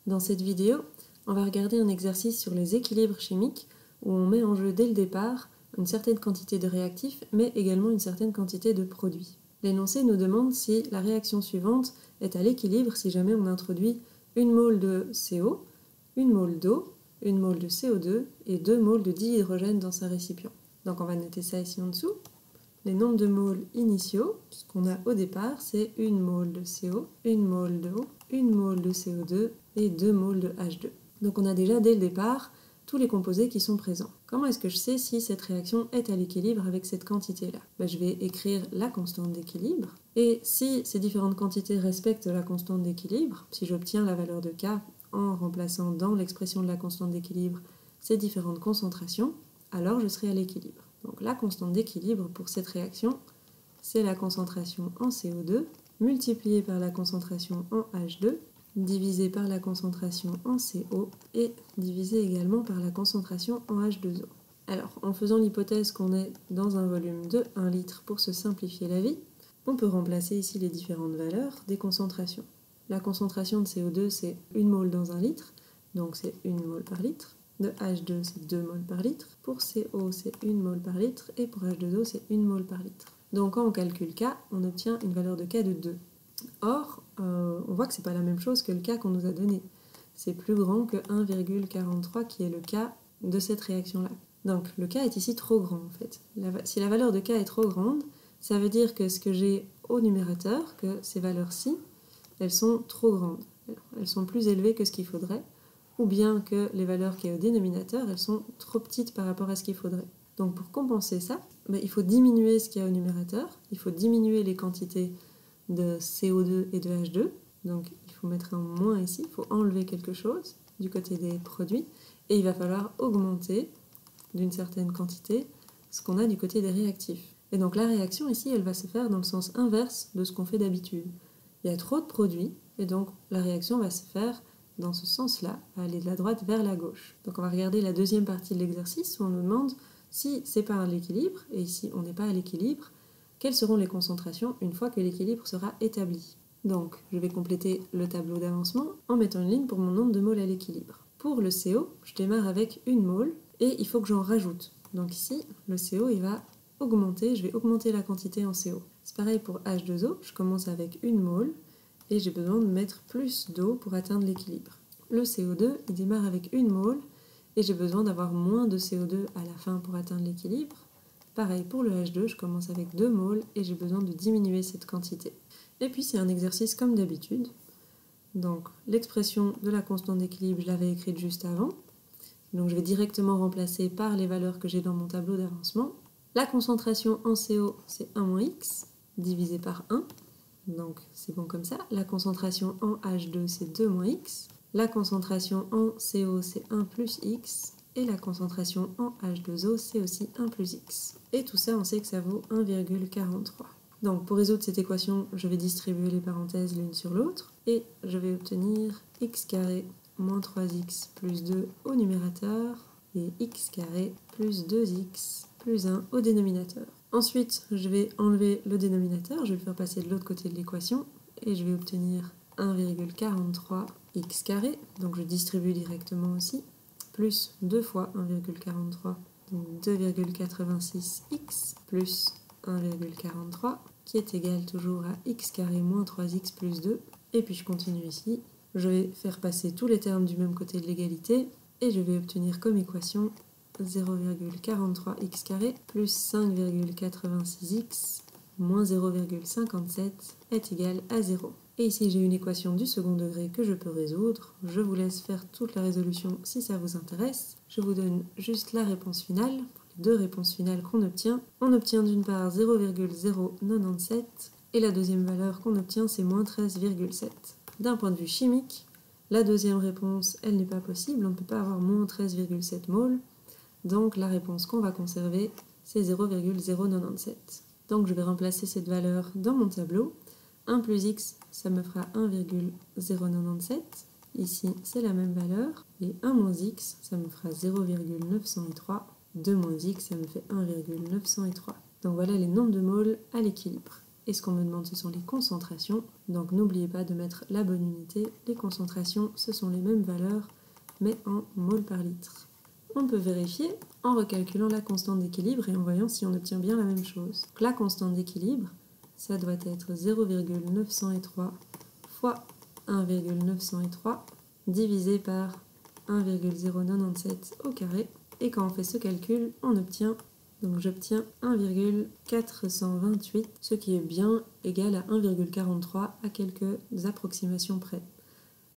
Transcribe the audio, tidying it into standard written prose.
Dans cette vidéo, on va regarder un exercice sur les équilibres chimiques où on met en jeu dès le départ une certaine quantité de réactifs mais également une certaine quantité de produits. L'énoncé nous demande si la réaction suivante est à l'équilibre si jamais on introduit une mole de CO, une mole d'eau, une mole de CO2 et 2 moles de dihydrogène dans un récipient. Donc on va noter ça ici en dessous. Les nombres de moles initiaux, ce qu'on a au départ, c'est une mole de CO, une mole d'eau, une mole de CO2 et 2 moles de H2. Donc on a déjà dès le départ tous les composés qui sont présents. Comment est-ce que je sais si cette réaction est à l'équilibre avec cette quantité-là ? Je vais écrire la constante d'équilibre. Et si ces différentes quantités respectent la constante d'équilibre, si j'obtiens la valeur de K en remplaçant dans l'expression de la constante d'équilibre ces différentes concentrations, alors je serai à l'équilibre. Donc la constante d'équilibre pour cette réaction, c'est la concentration en CO2 multipliée par la concentration en H2 divisé par la concentration en CO et divisé également par la concentration en H2O. Alors, en faisant l'hypothèse qu'on est dans un volume de 1 litre pour se simplifier la vie, on peut remplacer ici les différentes valeurs des concentrations. La concentration de CO2, c'est 1 mole dans 1 litre, donc c'est 1 mole par litre. De H2, c'est 2 moles par litre. Pour CO, c'est 1 mole par litre. Et pour H2O, c'est 1 mole par litre. Donc quand on calcule K, on obtient une valeur de K de 2. Or, on voit que ce n'est pas la même chose que le K qu'on nous a donné. C'est plus grand que 1,43 qui est le K de cette réaction-là. Donc le K est ici trop grand en fait. Si la valeur de K est trop grande, ça veut dire que ce que j'ai au numérateur, que ces valeurs-ci, elles sont trop grandes. Elles sont plus élevées que ce qu'il faudrait, ou bien que les valeurs qui sont au dénominateur, elles sont trop petites par rapport à ce qu'il faudrait. Donc pour compenser ça, il faut diminuer ce qu'il y a au numérateur, il faut diminuer les quantités de CO2 et de H2, donc il faut mettre un moins ici, il faut enlever quelque chose du côté des produits, et il va falloir augmenter d'une certaine quantité ce qu'on a du côté des réactifs. Et donc la réaction ici, elle va se faire dans le sens inverse de ce qu'on fait d'habitude. Il y a trop de produits, et donc la réaction va se faire dans ce sens-là, aller de la droite vers la gauche. Donc on va regarder la deuxième partie de l'exercice où on nous demande si c'est pas à l'équilibre, et ici on n'est pas à l'équilibre, quelles seront les concentrations une fois que l'équilibre sera établi. Donc je vais compléter le tableau d'avancement en mettant une ligne pour mon nombre de moles à l'équilibre. Pour le CO, je démarre avec 1 mole et il faut que j'en rajoute. Donc ici, le CO il va augmenter, je vais augmenter la quantité en CO. C'est pareil pour H2O, je commence avec 1 mole et j'ai besoin de mettre plus d'eau pour atteindre l'équilibre. Le CO2, il démarre avec 1 mole et j'ai besoin d'avoir moins de CO2 à la fin pour atteindre l'équilibre. Pareil pour le H2, je commence avec 2 moles et j'ai besoin de diminuer cette quantité. Et puis c'est un exercice comme d'habitude. Donc l'expression de la constante d'équilibre, je l'avais écrite juste avant. Donc je vais directement remplacer par les valeurs que j'ai dans mon tableau d'avancement. La concentration en CO, c'est 1-x divisé par 1. Donc c'est bon comme ça. La concentration en H2, c'est 2-x. La concentration en CO, c'est 1 plus x. Et la concentration en H2O, c'est aussi 1 plus x. Et tout ça, on sait que ça vaut 1,43. Donc pour résoudre cette équation, je vais distribuer les parenthèses l'une sur l'autre. Et je vais obtenir x carré moins 3x plus 2 au numérateur et x carré plus 2x plus 1 au dénominateur. Ensuite, je vais enlever le dénominateur, je vais le faire passer de l'autre côté de l'équation et je vais obtenir 1,43 x carré, donc je distribue directement aussi, plus 2 fois 1,43, donc 2,86x plus 1,43, qui est égal toujours à x carré moins 3x plus 2. Et puis je continue ici, je vais faire passer tous les termes du même côté de l'égalité, et je vais obtenir comme équation 0,43x carré plus 5,86x moins 0,57 est égal à 0. Et ici j'ai une équation du second degré que je peux résoudre. Je vous laisse faire toute la résolution si ça vous intéresse. Je vous donne juste la réponse finale, les deux réponses finales qu'on obtient. On obtient d'une part 0,097 et la deuxième valeur qu'on obtient c'est moins 13,7. D'un point de vue chimique, la deuxième réponse elle n'est pas possible, on ne peut pas avoir moins 13,7 moles. Donc la réponse qu'on va conserver c'est 0,097. Donc je vais remplacer cette valeur dans mon tableau. 1 plus x, ça me fera 1,097. Ici, c'est la même valeur. Et 1 moins x, ça me fera 0,903. 2 moins x, ça me fait 1,903. Donc voilà les nombres de moles à l'équilibre. Et ce qu'on me demande, ce sont les concentrations. Donc n'oubliez pas de mettre la bonne unité. Les concentrations, ce sont les mêmes valeurs, mais en mol par litre. On peut vérifier en recalculant la constante d'équilibre et en voyant si on obtient bien la même chose. Donc, la constante d'équilibre, ça doit être 0,903 fois 1,903 divisé par 1,097 au carré. Et quand on fait ce calcul, on obtient, donc j'obtiens 1,428, ce qui est bien égal à 1,43 à quelques approximations près.